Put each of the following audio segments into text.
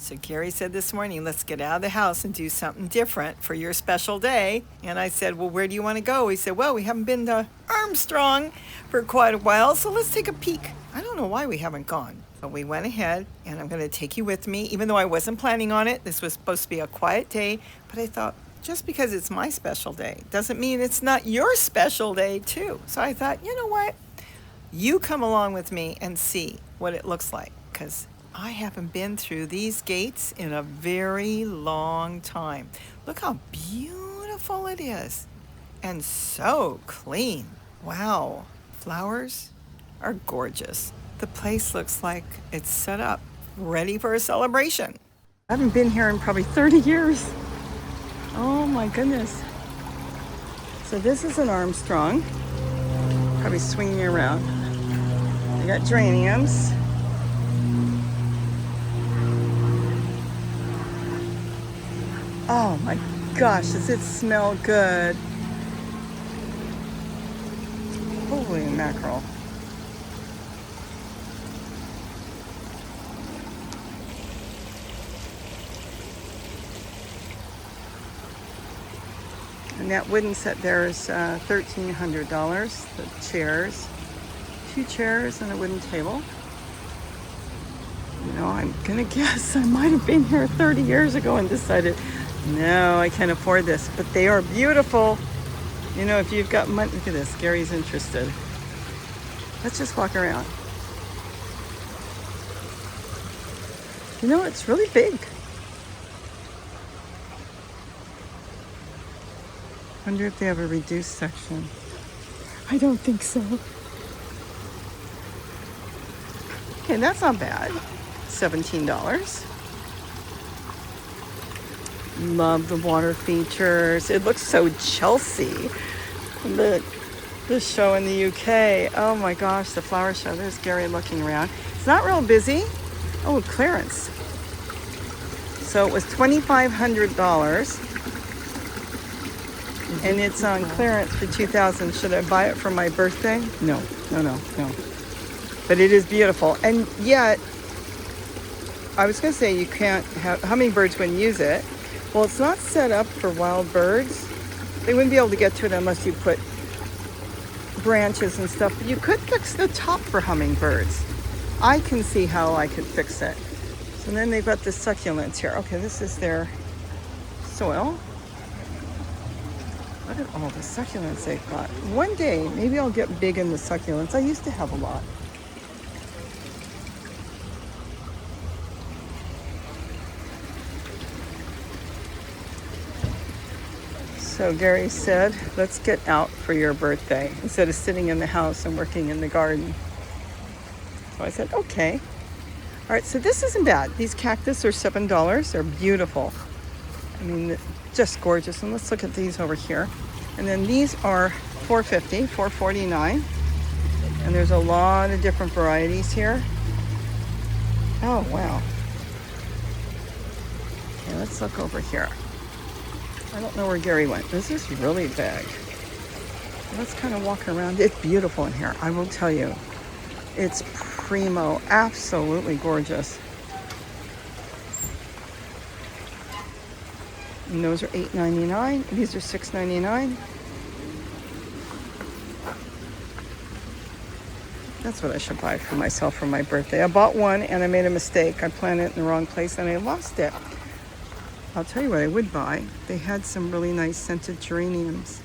So Gary said this morning, let's get out of the house and do something different for your special day. And I said, well, where do you want to go? He said, well, we haven't been to Armstrong for quite a while, so let's take a peek. I don't know why we haven't gone, but we went ahead, and I'm going to take you with me, even though I wasn't planning on it. This was supposed to be a quiet day, but I thought, just because it's my special day doesn't mean it's not your special day too. So I thought, you know what? You come along with me and see what it looks like, because I haven't been through these gates in a very long time. Look how beautiful it is, and so clean. Wow, flowers are gorgeous. The place looks like it's set up, ready for a celebration. I haven't been here in probably 30 years. Oh my goodness. So this is an Armstrong. Probably swinging around. They got geraniums. Oh my gosh, does it smell good? Holy mackerel. And that wooden set there is $1,300. The chairs, 2 chairs and a wooden table. You know, I'm gonna guess I might have been here 30 years ago and decided, no, I can't afford this, but they are beautiful. You know, if you've got money, look at this, Gary's interested. Let's just walk around. You know, it's really big. Wonder if they have a reduced section. I don't think so. Okay, that's not bad. $17. Love the water features. It looks so Chelsea. The show in the UK. Oh my gosh, the flower show. There's Gary looking around. It's not real busy. Oh, clearance. So it was $2,500. And it's on clearance for $2,000. Should I buy it for my birthday? No. But it is beautiful. And yet, I was going to say you can't have, hummingbirds wouldn't use it. Well, it's not set up for wild birds. They wouldn't be able to get to it unless you put branches and stuff. But you could fix the top for hummingbirds. I can see how I could fix it. So then they've got the succulents here. Okay, this is their soil. Look at all the succulents they've got. One day, maybe I'll get big in the succulents. I used to have a lot. So Gary said, let's get out for your birthday instead of sitting in the house and working in the garden. So I said, okay. All right, so this isn't bad. These cactus are $7. They're beautiful. I mean, just gorgeous. And let's look at these over here. And then these are $4.50, $4.49. And there's a lot of different varieties here. Oh, wow. Okay, let's look over here. I don't know where Gary went. This is really big. Let's kind of walk around. It's beautiful in here, I will tell you. It's primo, absolutely gorgeous. And those are $8.99. These are $6.99. That's what I should buy for myself for my birthday. I bought one and I made a mistake. I planted it in the wrong place and I lost it. I'll tell you what I would buy. They had some really nice scented geraniums.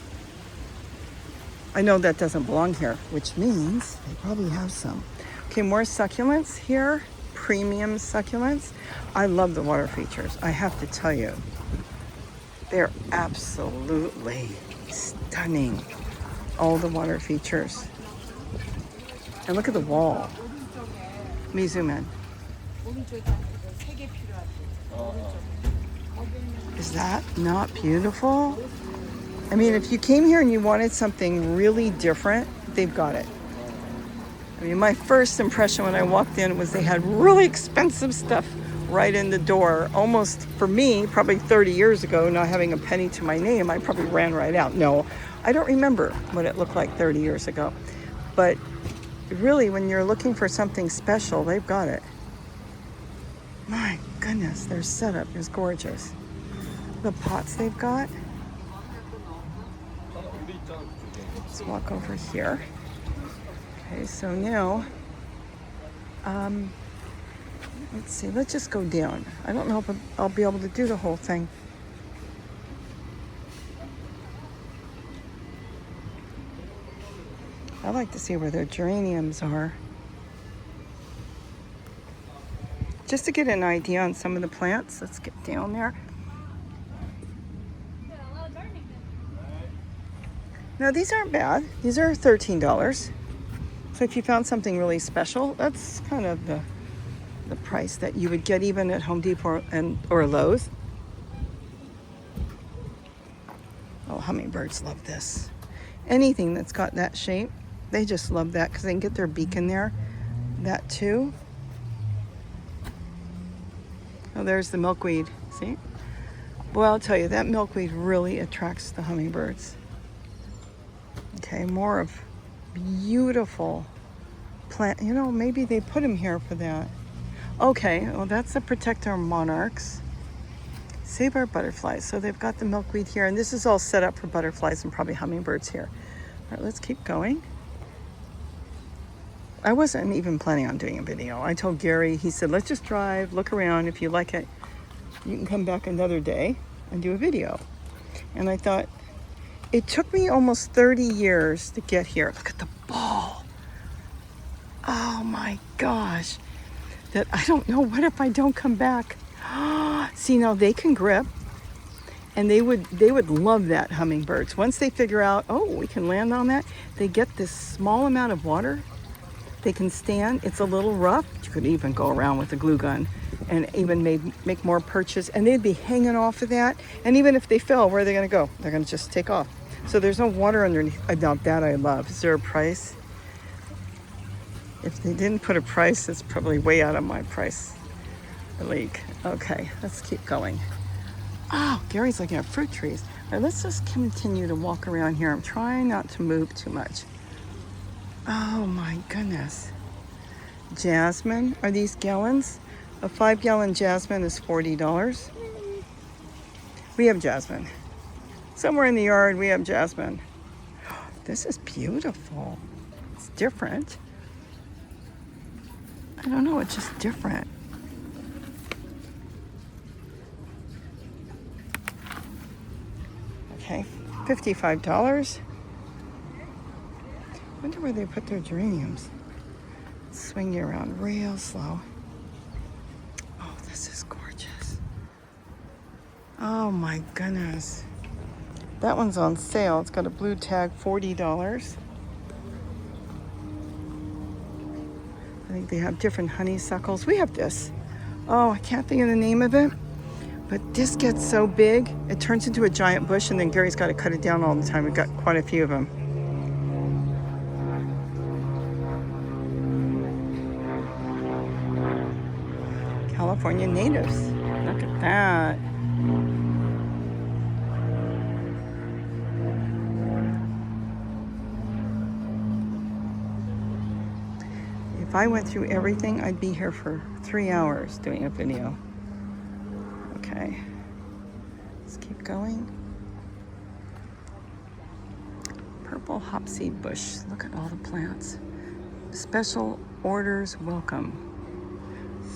I know that doesn't belong here, which means they probably have some. Okay, more succulents here. Premium succulents. I love the water features. I have to tell you. They're absolutely stunning. All the water features. And look at the wall. Let me zoom in. Is that not beautiful? I mean, if you came here and you wanted something really different, they've got it. I mean, my first impression when I walked in was they had really expensive stuff right in the door. Almost, for me, probably 30 years ago, not having a penny to my name, I probably ran right out. No, I don't remember what it looked like 30 years ago. But really, when you're looking for something special, they've got it. My goodness. goodness, their setup is gorgeous. The pots they've got. Let's walk over here. Okay, so now, let's see, let's just go down. I don't know if I'll be able to do the whole thing. I like to see where their geraniums are. Just to get an idea on some of the plants. Let's get down there. Now these aren't bad. These are $13. So if you found something really special, that's kind of the price that you would get even at Home Depot or Lowe's. Oh, hummingbirds love this. Anything that's got that shape, they just love that because they can get their beak in there. That too. Oh, there's the milkweed. See? Well, I'll tell you, that milkweed really attracts the hummingbirds. Okay, more of beautiful plant. You know, maybe they put them here for that. Okay, well, that's the protector monarchs. Save our butterflies. So they've got the milkweed here, and this is all set up for butterflies and probably hummingbirds here. All right, let's keep going. I wasn't even planning on doing a video. I told Gary, he said, let's just drive, look around. If you like it, you can come back another day and do a video. And I thought, it took me almost 30 years to get here. Look at the ball. Oh my gosh. That I don't know, what if I don't come back? See, now they can grip, and they would love that, hummingbirds. Once they figure out, oh, we can land on that, they get this small amount of water. They can stand. It's a little rough. You could even go around with a glue gun and even make more perches, and they'd be hanging off of that. And even if they fell, where are they going to go? They're going to just take off. So there's no water underneath. Now that I love. Is there a price? If they didn't put a price, it's probably way out of my price league. Okay, let's keep going. Oh, Gary's looking at fruit trees. All right, let's just continue to walk around here. I'm trying not to move too much. Oh my goodness. Jasmine, are these gallons? A 5-gallon jasmine is $40. We have jasmine. Somewhere in the yard we have jasmine. This is beautiful. It's different. I don't know, it's just different. Okay, $55. I wonder where they put their geraniums. Swing you around real slow. Oh, this is gorgeous. Oh my goodness. That one's on sale. It's got a blue tag, $40. I think they have different honeysuckles. We have this. Oh, I can't think of the name of it. But this gets so big, it turns into a giant bush, and then Gary's got to cut it down all the time. We've got quite a few of them. California natives. Look at that. If I went through everything, I'd be here for 3 hours doing a video. Okay, let's keep going. Purple hopseed bush. Look at all the plants. Special orders welcome.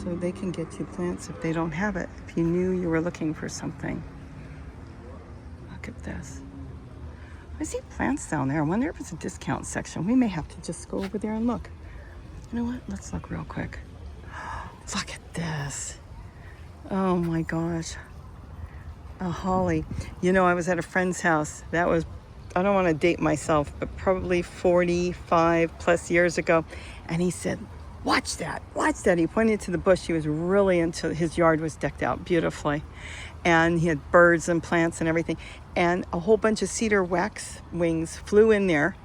So they can get you plants if they don't have it, if you knew you were looking for something. Look at this. I see plants down there. I wonder if it's a discount section. We may have to just go over there and look. You know what? Let's look real quick. Look at this. Oh my gosh. A holly. You know, I was at a friend's house. That was, I don't want to date myself, but probably 45 plus years ago. And he said, watch that, watch that. He pointed to the bush. He was really into, his yard was decked out beautifully. And he had birds and plants and everything. And a whole bunch of cedar wax wings flew in there.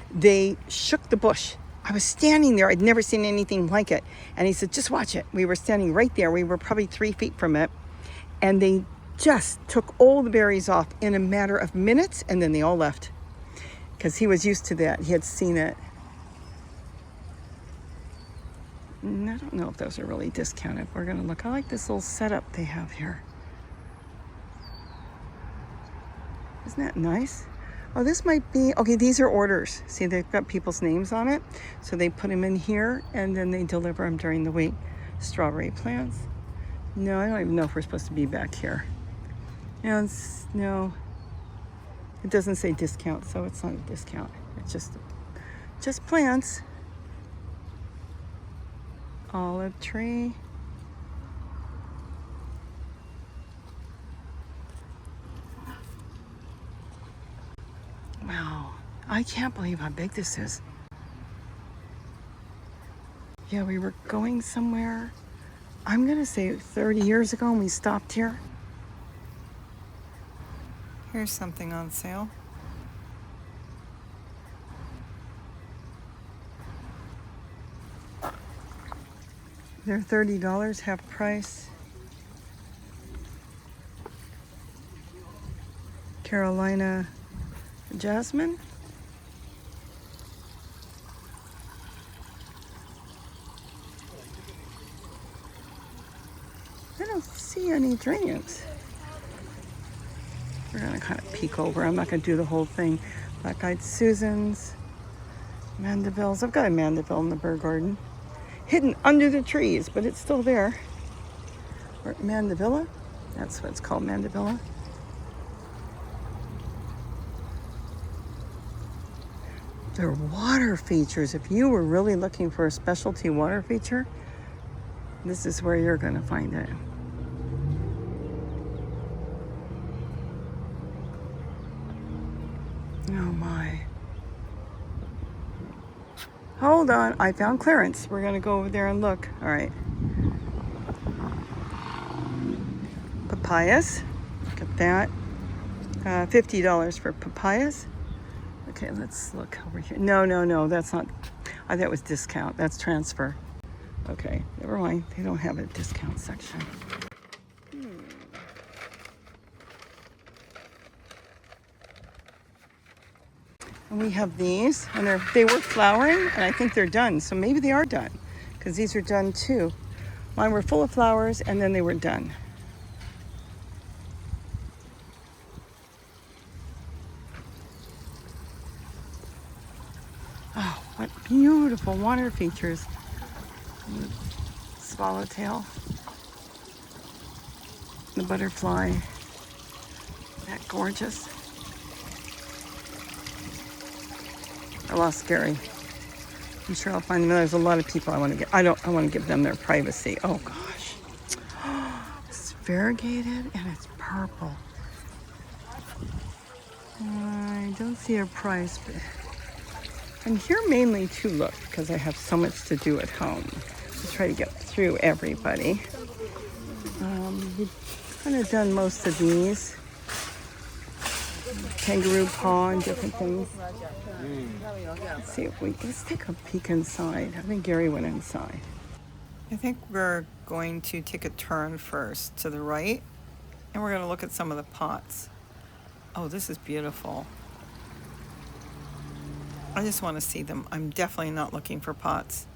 They shook the bush. I was standing there. I'd never seen anything like it. And he said, just watch it. We were standing right there. We were probably 3 feet from it. And they just took all the berries off in a matter of minutes. And then they all left. Because he was used to that. He had seen it. I don't know if those are really discounted. We're gonna look. I like this little setup they have here. Isn't that nice? Oh, this might be, okay, these are orders. See, they've got people's names on it. So they put them in here and then they deliver them during the week. Strawberry plants. No, I don't even know if we're supposed to be back here. And no, it doesn't say discount, so it's not a discount. It's just plants. Olive tree. Wow, I can't believe how big this is. Yeah, we were going somewhere, I'm gonna say 30 years ago, and we stopped here. Here's something on sale. They're $30, half price. Carolina jasmine. I don't see any geraniums. We're gonna kind of peek over. I'm not gonna do the whole thing. Black-eyed Susans, Mandevilles. I've got a Mandeville in the bird garden, hidden under the trees, but it's still there. Or Mandevilla, that's what it's called, Mandevilla. They're water features. If you were really looking for a specialty water feature, this is where you're gonna find it. Oh my. Hold on, I found clearance. We're gonna go over there and look. All right. Papayas, look at that. $50 for papayas. Okay, let's look over here. No, that's not, I thought it was discount. That's transfer. Okay, never mind. They don't have a discount section. And we have these, and they were flowering, and I think they're done. So maybe they are done, because these are done too. Mine were full of flowers, and then they were done. Oh, what beautiful water features. Swallowtail. The butterfly. Isn't that gorgeous? I lost Gary. I'm sure I'll find them. There's a lot of people I want to get. I want to give them their privacy. Oh gosh. It's variegated and it's purple. I don't see a price, but I'm here mainly to look because I have so much to do at home. To try to get through everybody. We've kind of done most of these. Kangaroo paw and different things. Let's take a peek inside. I think Gary went inside. I think we're going to take a turn first to the right, and we're going to look at some of the pots. Oh, this is beautiful. I just want to see them. I'm definitely not looking for pots.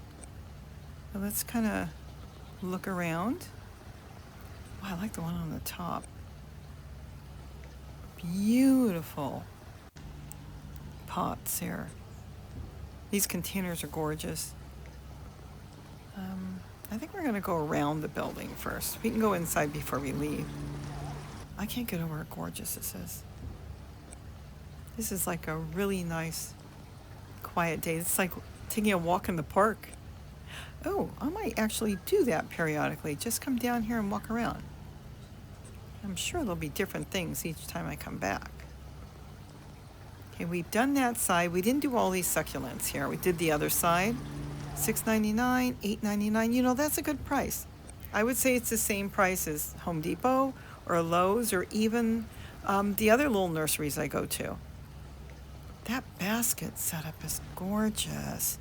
So let's kind of look around. Wow, I like the one on the top. Beautiful pots here. These containers are gorgeous. I think we're going to go around the building first. We can go inside before we leave. I can't get over how gorgeous this is. This is like a really nice, quiet day. It's like taking a walk in the park. Oh, I might actually do that periodically. Just come down here and walk around. I'm sure there'll be different things each time I come back. Okay, we've done that side. We didn't do all these succulents here. We did the other side. $6.99, $8.99. You know, that's a good price. I would say it's the same price as Home Depot or Lowe's or even the other little nurseries I go to. That basket setup is gorgeous.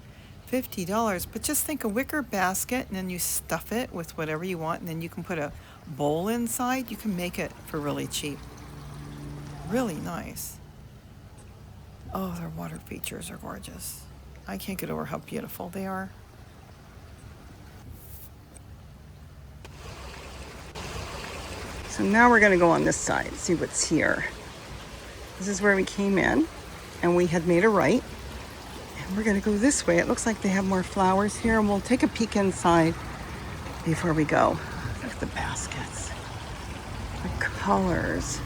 $50, but just think a wicker basket and then you stuff it with whatever you want and then you can put a bowl inside. You can make it for really cheap. Really nice. Oh, their water features are gorgeous. I can't get over how beautiful they are. So now we're gonna go on this side, see what's here. This is where we came in, and we had made a right. And we're gonna go this way. It looks like they have more flowers here, and we'll take a peek inside before we go. Look at the baskets, the colors.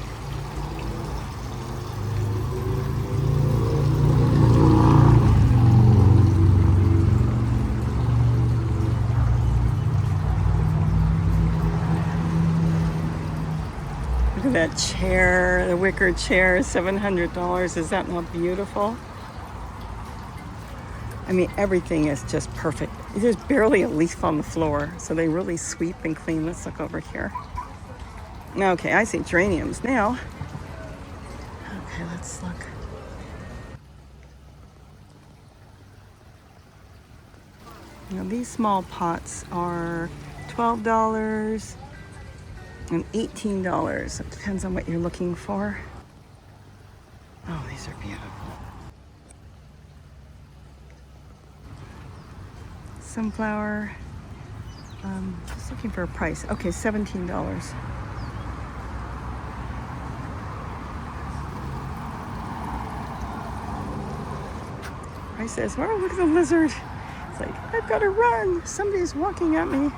Look at that chair, the wicker chair, $700. Is that not beautiful? I mean, everything is just perfect. There's barely a leaf on the floor, so they really sweep and clean. Let's look over here. Okay, I see geraniums now. Okay, let's look. Now, these small pots are $12 and $18. It depends on what you're looking for. Oh, these are beautiful. Sunflower. Just looking for a price. Okay, $17. Price says, oh, look at the lizard. It's like, I've got to run. Somebody's walking at me.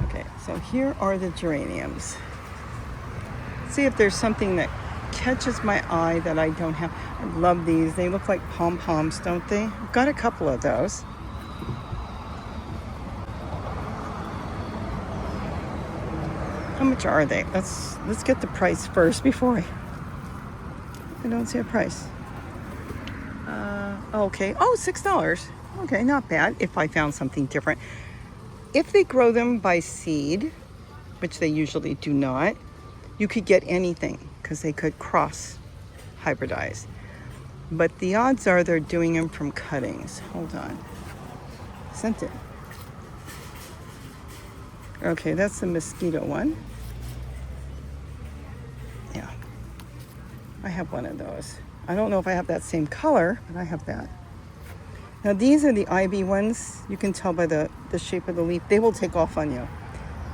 Okay, so here are the geraniums. See if there's something that catches my eye that I don't have. I love these. They look like pom-poms, don't they? I've got a couple of those. How much are they? Let's get the price first before I don't see a price. Okay. Oh, $6. Okay, not bad if I found something different. If they grow them by seed, which they usually do not, you could get anything because they could cross hybridize. But the odds are they're doing them from cuttings. Hold on. Sent it. Okay, that's the mosquito one. Yeah. I have one of those. I don't know if I have that same color, but I have that. Now these are the ivy ones. You can tell by the shape of the leaf. They will take off on you.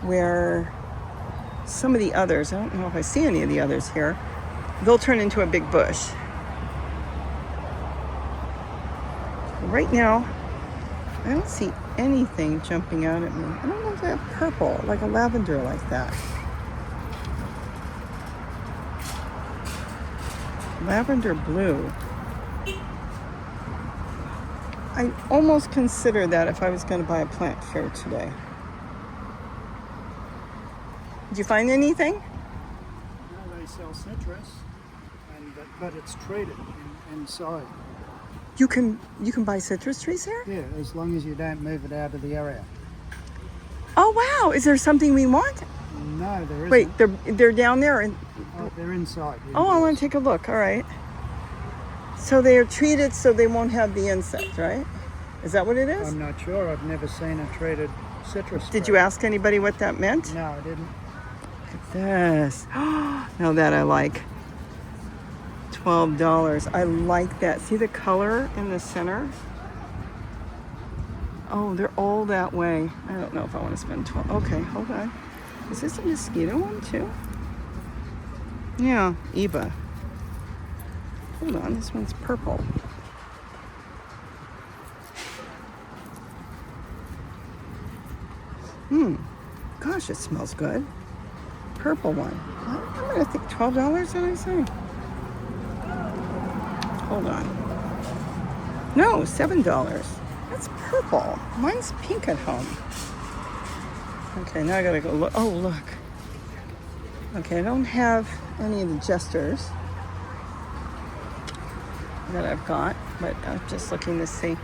Where some of the others, I don't know if I see any of the others here, they'll turn into a big bush. Right now, I don't see anything jumping out at me. I don't know if they have purple, like a lavender like that. Lavender blue. I almost consider that if I was going to buy a plant fair today. Did you find anything? No, they sell citrus, but it's treated inside. You can buy citrus trees here? Yeah, as long as you don't move it out of the area. Oh wow! Is there something we want? No, there isn't. Wait, they're down there and. Oh, they're inside. Oh, I want to take a look. All right. So they are treated so they won't have the insect, right? Is that what it is? I'm not sure. I've never seen a treated citrus tree. Did you ask anybody what that meant? No, I didn't. Look at this. Now that I like. $12. I like that. See the color in the center? Oh, they're all that way. I don't know if I want to spend 12. Okay, hold on. Is this a mosquito one too? Yeah, Eva. Hold on, this one's purple. Gosh, it smells good. Purple one. I'm gonna think $12, did I say? Hold on. No, $7. That's purple. Mine's pink at home. Okay, now I gotta go look. Oh, look. Okay, I don't have any of the jesters that I've got, but I'm just looking to see.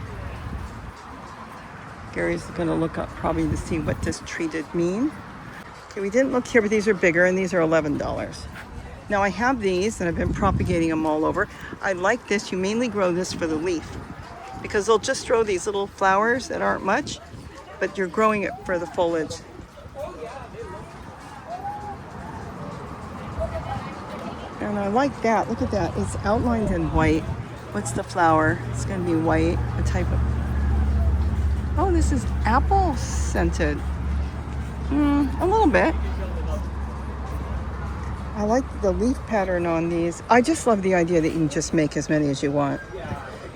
Gary's gonna look up probably to see what this treated mean. Okay, we didn't look here, but these are bigger and these are $11. Now I have these and I've been propagating them all over. I like this. You mainly grow this for the leaf because they'll just throw these little flowers that aren't much, but you're growing it for the foliage. And I like that. Look at that. It's outlined in white. What's the flower? It's going to be white. A type of... Oh, this is apple scented. A little bit. I like the leaf pattern on these. I just love the idea that you can just make as many as you want.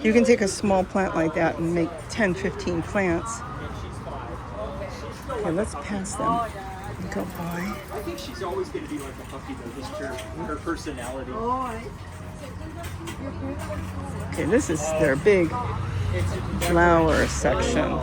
You can take a small plant like that and make 10, 15 plants. Okay, let's pass them and go by. I think she's always going to be like a puppy though, just her personality. Okay, this is their big flower section.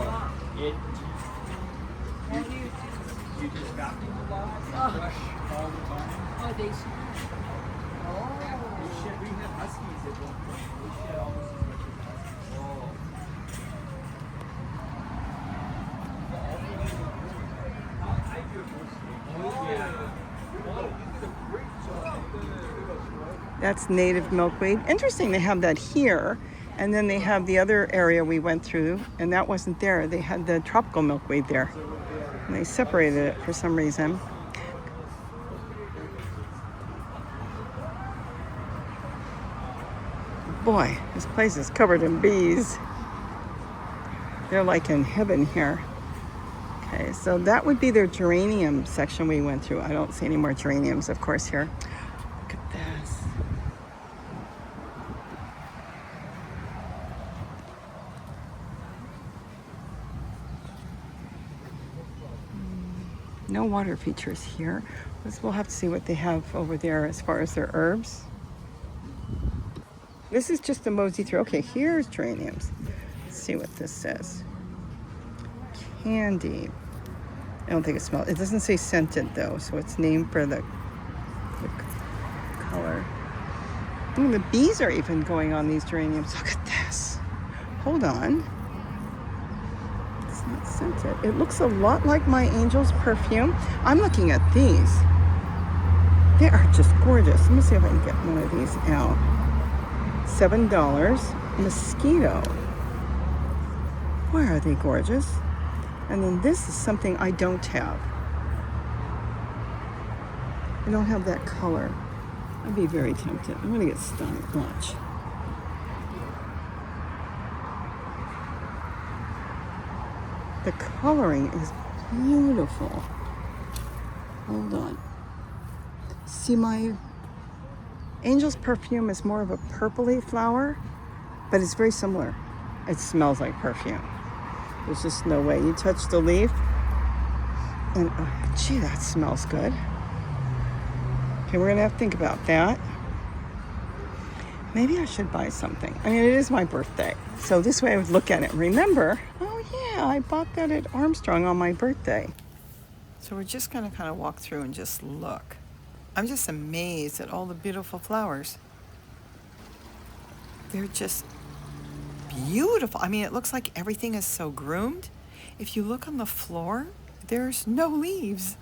That's native milkweed. Interesting, they have that here, and then they have the other area we went through, and that wasn't there. They had the tropical milkweed there, and they separated it for some reason. Boy, this place is covered in bees. They're like in heaven here. Okay, so that would be their geranium section we went through. I don't see any more geraniums, of course, here. Look at this. No water features here. We'll have to see what they have over there as far as their herbs. This is just a mosey through. Okay, here's geraniums. Let's see what this says. Candy. I don't think it smells. It doesn't say scented though, so it's named for the color. Ooh, the bees are even going on these geraniums. Look at this. Hold on. It's not scented. It looks a lot like my Angel's perfume. I'm looking at these. They are just gorgeous. Let me see if I can get one of these out. $7. Mosquito. Why are they gorgeous? And then this is something I don't have. I don't have that color. I'd be very tempted. I'm gonna get stung. Watch. The coloring is beautiful. Hold on. See, my Angel's perfume is more of a purpley flower, but it's very similar. It smells like perfume. There's just no way. You touch the leaf, and oh, gee, that smells good. Okay, we're gonna have to think about that. Maybe I should buy something. I mean, it is my birthday, so this way I would look at it and remember, oh yeah, I bought that at Armstrong on my birthday. So we're just gonna kind of walk through and just look. I'm just amazed at all the beautiful flowers. They're just beautiful. I mean, it looks like everything is so groomed. If you look on the floor, there's no leaves.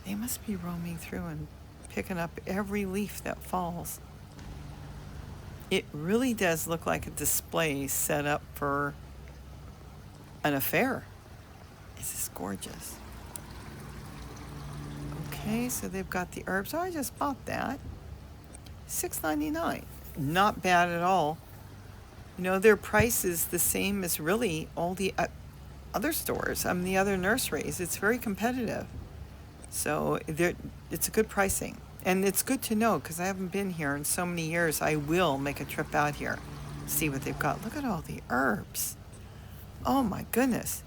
They must be roaming through and picking up every leaf that falls. It really does look like a display set up for an affair. This is gorgeous. Okay, so they've got the herbs. Oh, I just bought that. $6.99. Not bad at all. You know, their price is the same as really all the other stores, the other nurseries. It's very competitive. So it's a good pricing. And it's good to know because I haven't been here in so many years. I will make a trip out here, see what they've got. Look at all the herbs. Oh my goodness.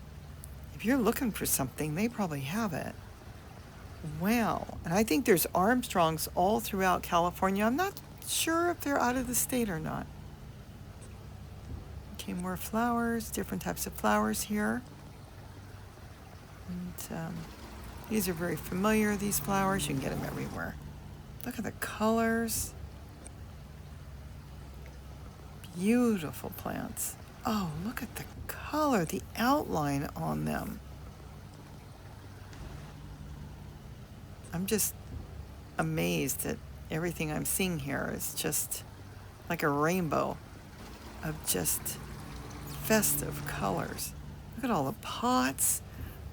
If you're looking for something, they probably have it. Wow. And I think there's Armstrongs all throughout California. I'm not sure if they're out of the state or not. Okay, more flowers, different types of flowers here. And these are very familiar, these flowers. You can get them everywhere. Look at the colors. Beautiful plants. Oh, look at the color, the outline on them. I'm just amazed at everything I'm seeing here. It's just like a rainbow of just festive colors. Look at all the pots.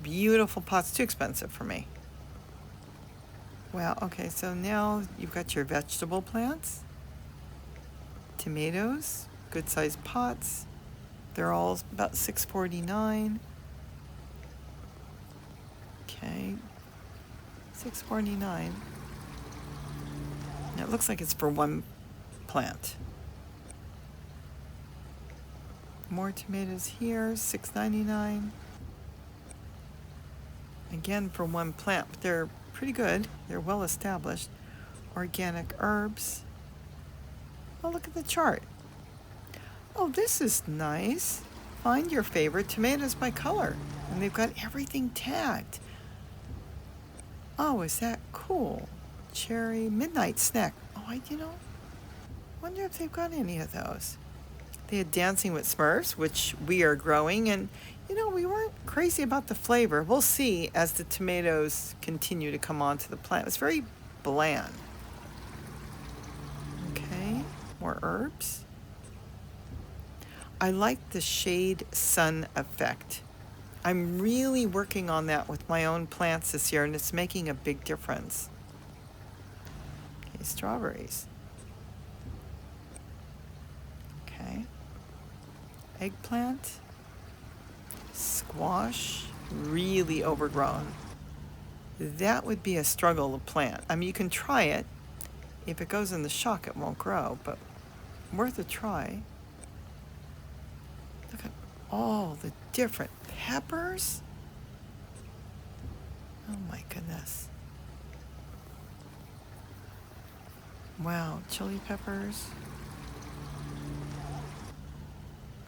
Beautiful pots. Too expensive for me. Wow, okay, so now you've got your vegetable plants. Tomatoes, good sized pots. They're all about $6.49. Okay, Okay, $6.49. It looks like it's for one plant. More tomatoes here, $6.99. Again, for one plant, but they're pretty good. They're well established. Organic herbs. Oh, look at the chart. Oh, this is nice. Find your favorite tomatoes by color. And they've got everything tagged. Oh, is that cool? Cherry midnight snack. Oh, wonder if they've got any of those. They had Dancing with Smurfs, which we are growing, and we weren't crazy about the flavor. We'll see as the tomatoes continue to come onto the plant. It's very bland. Okay, more herbs. I like the shade sun effect. I'm really working on that with my own plants this year, and it's making a big difference. Okay, strawberries. Okay. Eggplant. Squash, really overgrown. That would be a struggle to plant. I mean, you can try it. If it goes in the shock, it won't grow, but worth a try. Look at all the different peppers. Oh my goodness. Wow, chili peppers.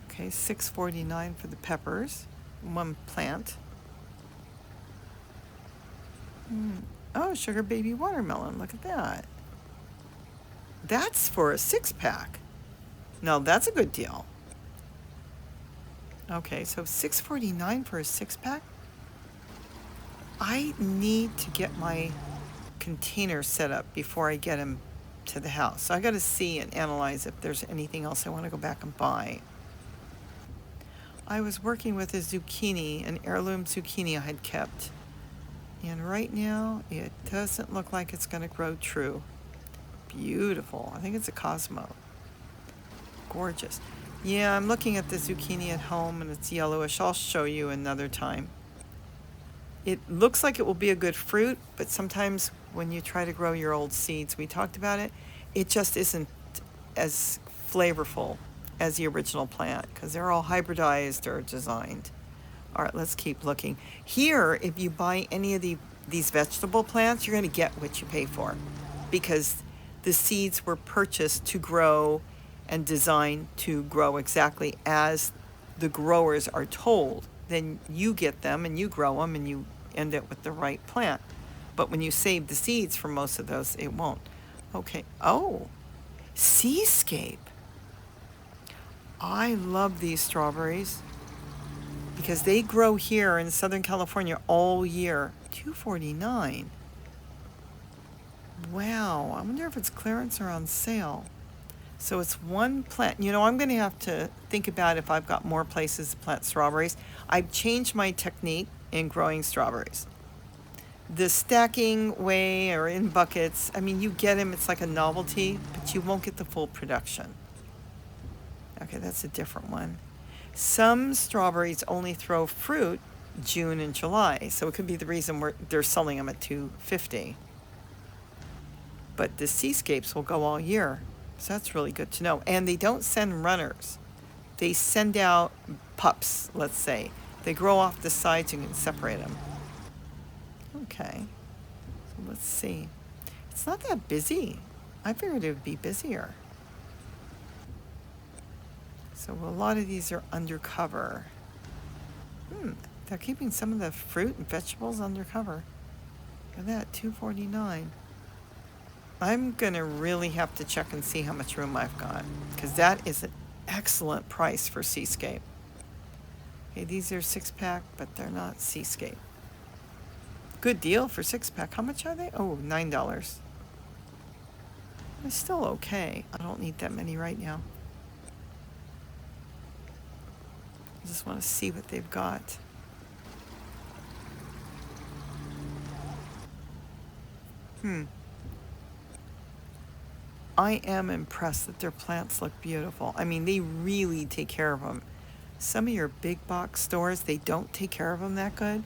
Okay, $6.49 for the peppers. One plant. Oh, sugar baby watermelon. Look at that. That's for a 6-pack. Now that's a good deal. Okay, so $6.49 for a 6-pack. I need to get my container set up before I get them to the house. So I got to see and analyze if there's anything else I want to go back and buy. I was working with a zucchini, an heirloom zucchini I had kept. And right now, it doesn't look like it's going to grow true. Beautiful. I think it's a Cosmo. Gorgeous. Yeah, I'm looking at the zucchini at home, and it's yellowish. I'll show you another time. It looks like it will be a good fruit, but sometimes when you try to grow your old seeds, we talked about it, it just isn't as flavorful as the original plant because they're all hybridized or designed. All right, let's keep looking. Here, if you buy any of these vegetable plants, you're going to get what you pay for because the seeds were purchased to grow and designed to grow exactly as the growers are told. Then you get them and you grow them and you end up with the right plant. But when you save the seeds for most of those, it won't. Okay. Oh, Seascape. I love these strawberries because they grow here in Southern California all year. $2.49. Wow, I wonder if it's clearance or on sale. So it's one plant. I'm going to have to think about if I've got more places to plant strawberries. I've changed my technique in growing strawberries. The stacking way or in buckets, I mean, you get them, it's like a novelty, but you won't get the full production. Okay, that's a different one. Some strawberries only throw fruit June and July, so it could be the reason they're selling them at $2.50. But the Seascapes will go all year, so that's really good to know. And they don't send runners. They send out pups, let's say. They grow off the sides, you can separate them. Okay, so let's see. It's not that busy. I figured it would be busier. So a lot of these are undercover. They're keeping some of the fruit and vegetables undercover. Look at that, $2.49. I'm going to really have to check and see how much room I've got, because that is an excellent price for Seascape. Okay, these are 6-pack, but they're not Seascape. Good deal for 6-pack. How much are they? Oh, $9. It's still okay. I don't need that many right now. I just want to see what they've got. I am impressed that their plants look beautiful. I mean, they really take care of them. Some of your big box stores, they don't take care of them that good,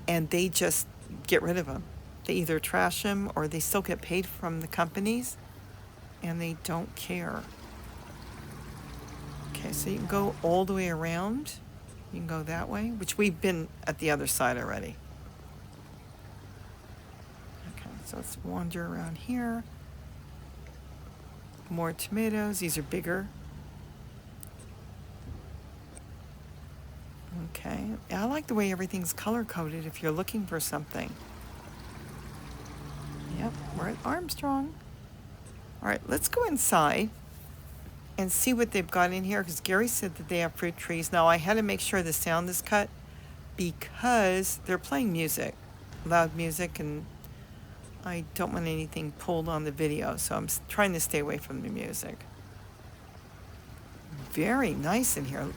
and they just get rid of them. They either trash them or they still get paid from the companies and they don't care. Okay, so you can go all the way around. You can go that way, which we've been at the other side already. Okay, so let's wander around here. More tomatoes. These are bigger. Okay, I like the way everything's color-coded if you're looking for something. Yep, we're at Armstrong. All right, let's go inside and see what they've got in here, because Gary said that they have fruit trees. Now, I had to make sure the sound is cut because they're playing music, loud music, and I don't want anything pulled on the video, so I'm trying to stay away from the music. Very nice in here.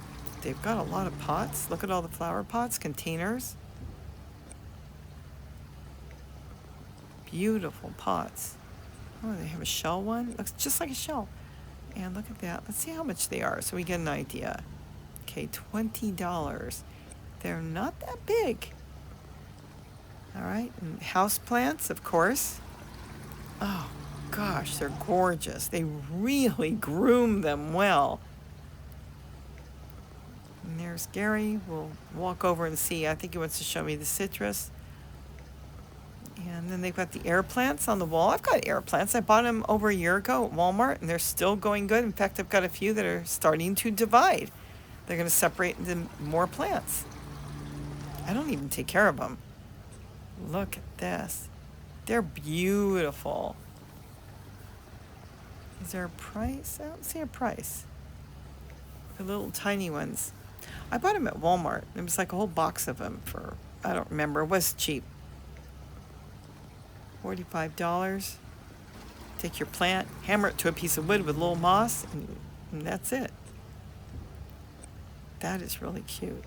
They've got a lot of pots. Look at all the flower pots, containers. Beautiful pots. Oh, they have a shell one. Looks just like a shell. And look at that. Let's see how much they are so we get an idea. Okay, $20. They're not that big. All right, and houseplants, of course. Oh, gosh, they're gorgeous. They really groom them well. And there's Gary. We'll walk over and see. I think he wants to show me the citrus. And then they've got the air plants on the wall. I've got air plants. I bought them over a year ago at Walmart, and they're still going good. In fact, I've got a few that are starting to divide. They're going to separate into more plants. I don't even take care of them. Look at this. They're beautiful. Is there a price? I don't see a price. The little tiny ones. I bought them at Walmart. It was like a whole box of them for, I don't remember. It was cheap. $45. Take your plant, hammer it to a piece of wood with a little moss, and that's it. That is really cute.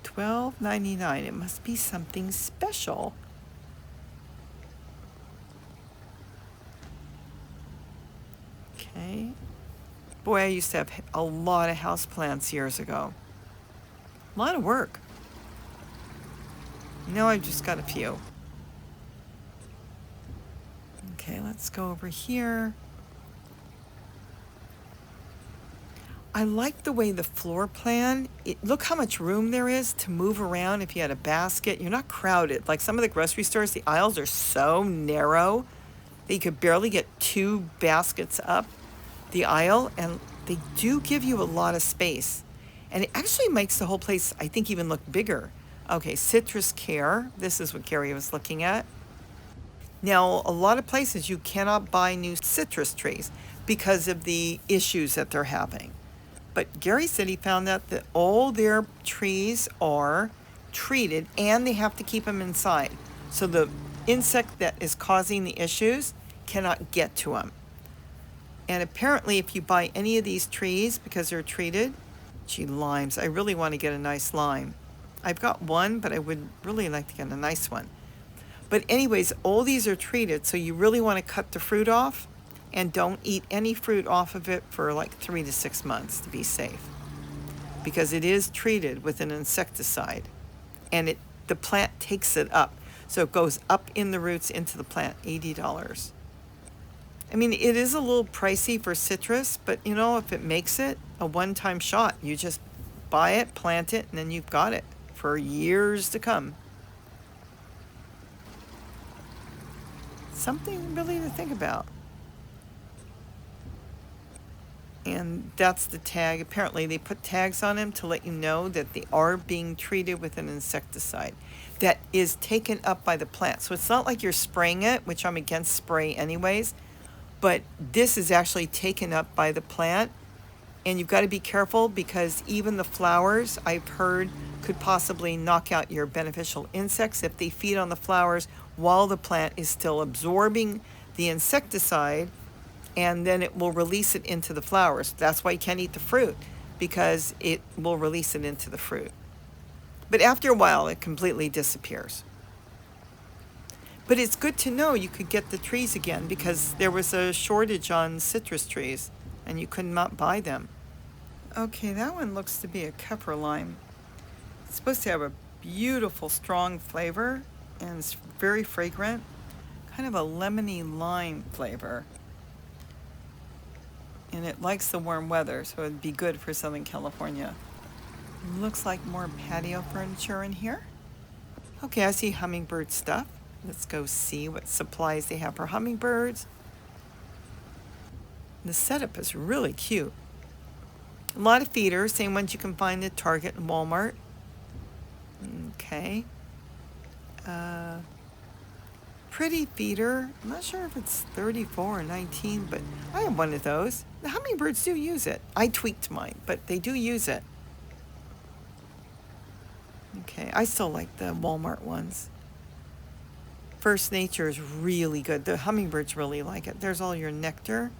$12.99. It must be something special. Okay. Boy, I used to have a lot of houseplants years ago. A lot of work. Now I've just got a few. Okay, let's go over here. I like the way the floor plan, look how much room there is to move around if you had a basket. You're not crowded. Like some of the grocery stores, the aisles are so narrow that you could barely get 2 baskets up the aisle, and they do give you a lot of space. And it actually makes the whole place, I think, even look bigger. Okay, citrus care. This is what Gary was looking at. Now, a lot of places you cannot buy new citrus trees because of the issues that they're having. But Gary said he found out that all their trees are treated and they have to keep them inside. So the insect that is causing the issues cannot get to them. And apparently if you buy any of these trees because they're treated, gee, limes, I really want to get a nice lime. I've got one, but I would really like to get a nice one. But anyways, all these are treated, so you really want to cut the fruit off and don't eat any fruit off of it for like 3 to 6 months to be safe. Because it is treated with an insecticide and the plant takes it up. So it goes up in the roots into the plant, $80. I mean, it is a little pricey for citrus, but you know, if it makes it a one-time shot, you just buy it, plant it, and then you've got it for years to come. Something really to think about. And that's the tag. Apparently they put tags on them to let you know that they are being treated with an insecticide that is taken up by the plant. So it's not like you're spraying it, which I'm against spray anyways, but this is actually taken up by the plant. And you've got to be careful because even the flowers, I've heard, could possibly knock out your beneficial insects if they feed on the flowers while the plant is still absorbing the insecticide, and then it will release it into the flowers. That's why you can't eat the fruit, because it will release it into the fruit. But after a while, it completely disappears. But it's good to know you could get the trees again because there was a shortage on citrus trees and you could not buy them. Okay, that one looks to be a pepper lime. It's supposed to have a beautiful, strong flavor. and it's very fragrant. Kind of a lemony lime flavor. And it likes the warm weather, so it'd be good for Southern California. Looks like more patio furniture in here. Okay, I see hummingbird stuff. Let's go see what supplies they have for hummingbirds. The setup is really cute. A lot of feeders, same ones you can find at Target and Walmart. Okay. Pretty feeder. I'm not sure if it's 34 or 19, but I have one of those. The hummingbirds do use it. I tweaked mine, but they do use it. Okay, I still like the Walmart ones. First Nature is really good. The hummingbirds really like it. There's all your nectar.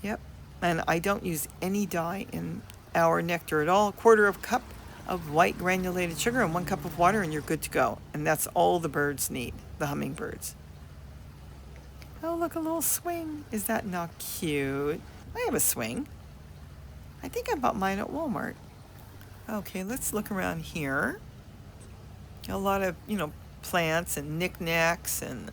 Yep. And I don't use any dye in our nectar at all. A quarter of a cup of white granulated sugar and 1 cup of water, and you're good to go. And that's all the birds need, the hummingbirds. Oh, look, a little swing. Is that not cute? I have a swing. I think I bought mine at Walmart. Okay, let's look around here. A lot of, plants and knickknacks and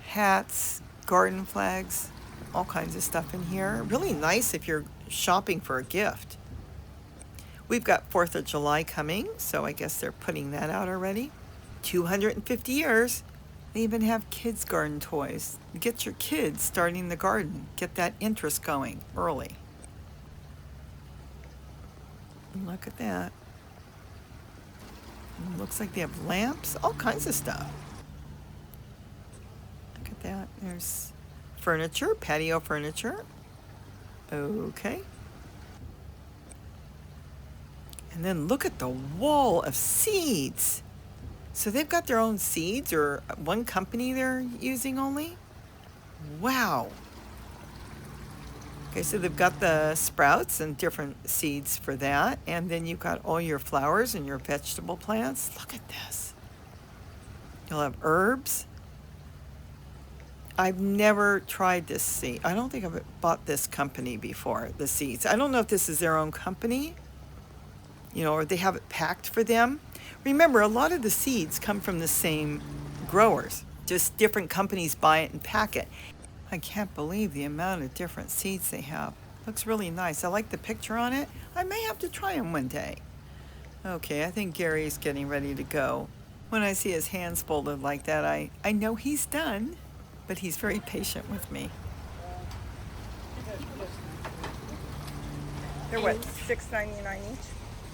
hats, garden flags, all kinds of stuff in here. Really nice if you're shopping for a gift. We've got 4th of July coming, so I guess they're putting that out already. 250 years. They even have kids' garden toys. Get your kids starting the garden. Get that interest going early. Look at that. Looks like they have lamps, all kinds of stuff. Look at that. There's furniture, patio furniture. Okay. And then look at the wall of seeds. So they've got their own seeds, or one company they're using only? Wow. Okay, so they've got the sprouts and different seeds for that. And then you've got all your flowers and your vegetable plants. Look at this. You'll have herbs. I've never tried this seed. I don't think I've bought this company before, the seeds. I don't know if this is their own company, or they have it packed for them. Remember, a lot of the seeds come from the same growers. Just different companies buy it and pack it. I can't believe the amount of different seeds they have. Looks really nice. I like the picture on it. I may have to try them one day. Okay, I think Gary's getting ready to go. When I see his hands folded like that, I know he's done, but he's very patient with me. They're what, $6.99 each?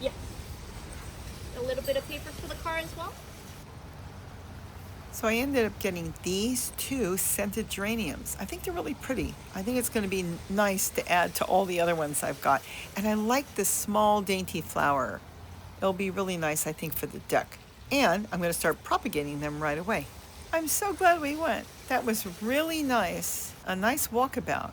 Yes. A little bit of paper for the car as well. So I ended up getting these 2 scented geraniums. I think they're really pretty. I think it's going to be nice to add to all the other ones I've got. And I like this small dainty flower. It'll be really nice, I think, for the deck. And I'm going to start propagating them right away. I'm so glad we went. That was really nice. A nice walkabout.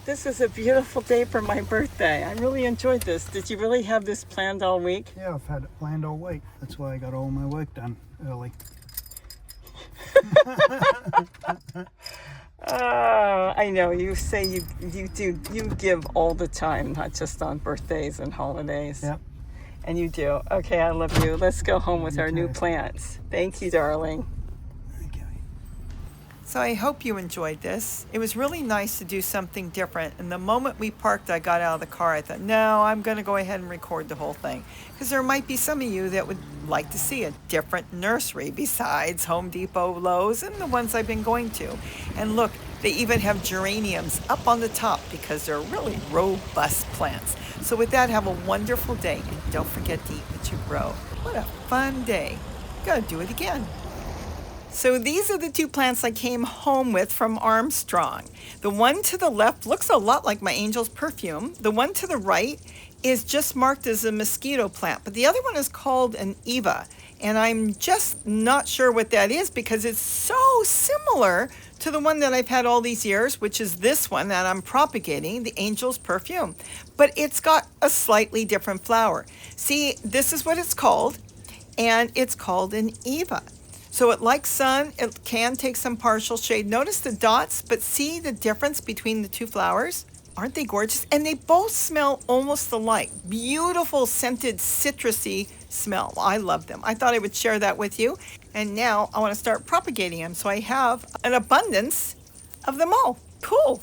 This is a beautiful day for my birthday. I really enjoyed this. Did you really have this planned all week? Yeah, I've had it planned all week. That's why I got all my work done early. I know. You say you give all the time, not just on birthdays and holidays. Yep. And you do. Okay, I love you. Let's go home with our new plants. Thank you, darling. Okay. So I hope you enjoyed this. It was really nice to do something different. And the moment we parked, I got out of the car. I thought, no, I'm going to go ahead and record the whole thing. Because there might be some of you that would like to see a different nursery besides Home Depot, Lowe's, and the ones I've been going to. And look, they even have geraniums up on the top because they're really robust plants. So with that, have a wonderful day. And don't forget to eat what you grow. What a fun day. Gotta do it again. So these are the 2 plants I came home with from Armstrong. The one to the left looks a lot like my angel's perfume. The one to the right is just marked as a mosquito plant, but the other one is called an Eva. And I'm just not sure what that is because it's so similar to the one that I've had all these years, which is this one that I'm propagating, the angel's perfume. But it's got a slightly different flower. See, this is what it's called, and it's called an Eva. So it likes sun, it can take some partial shade. Notice the dots, but see the difference between the 2 flowers? Aren't they gorgeous? And they both smell almost alike. Beautiful scented citrusy smell. I love them. I thought I would share that with you. And now I want to start propagating them so I have an abundance of them all. Cool.